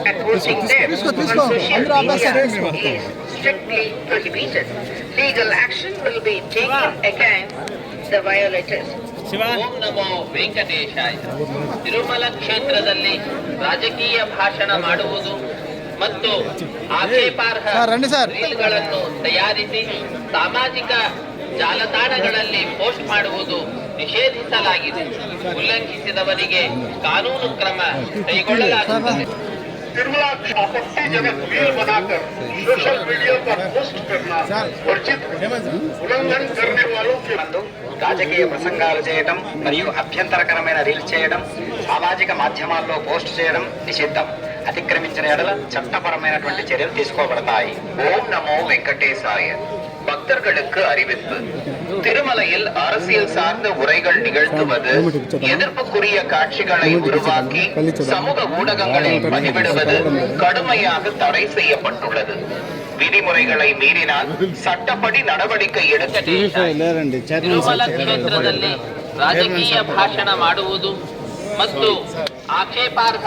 and posting them on social media is strictly prohibited. Legal action will be taken against the violators. ಓಂ ನಮೋ ವೆಂಕಟೇಶಾಯ. ತಿರುಮಲ ಕ್ಷೇತ್ರದಲ್ಲಿ ರಾಜಕೀಯ ಭಾಷಣ ಮಾಡುವುದು ಮತ್ತು ಆಕ್ಷೇಪಾರ್ಹ ರೀಲ್ಗಳನ್ನು ತಯಾರಿಸಿ ಸಾಮಾಜಿಕ ಜಾಲತಾಣಗಳಲ್ಲಿ ಪೋಸ್ಟ್ ಮಾಡುವುದು ನಿಷೇಧಿಸಲಾಗಿದೆ. ಉಲ್ಲಂಘಿಸಿದವರಿಗೆ ಕಾನೂನು ಕ್ರಮ ಕೈಗೊಳ್ಳಲಾಗುತ್ತದೆ. तिरुमला आपत्तिजनक रील बनाकर सोशल मीडिया पर पोस्ट करना वर्जित, उल्लंघन करने वालों के రాజకీయ ప్రసంగాలు చేయడం మరియు అభ్యంతరకరమైన రీల్స్ చేయడం, సామాజిక మాధ్యమాల్లో పోస్ట్ చేయడం నిషిద్ధం. అతిక్రమించిన ఎడల చట్టపరమైనటువంటి చర్యలు తీసుకోబడతాయి. ஓம் நமோ வெங்கடேசாய. பக்தர்களுக்கு அறிவிப்பு. திருமலையில் அரசியல் சார்ந்த உரைகள் நிகழ்த்துவது, எதிர்ப்புக்குரிய காட்சிகளை உருவாக்கி சமூக ஊடகங்களில் பதிவிடுவது கடுமையாக தடை செய்யப்பட்டுள்ளது. ವಿಧಿಮುறைகளை ಮೀರಿனால் ಸಟ್ಟಪಡಿ நடவடிக்கை எடுக்க. ತಿರುಮಲ ಕ್ಷೇತ್ರದಲ್ಲಿ ರಾಜಕೀಯ ಭಾಷಣ ಮಾಡುವುದು ಮತ್ತು ಆಕ್ಷೇಪಾರ್ಹ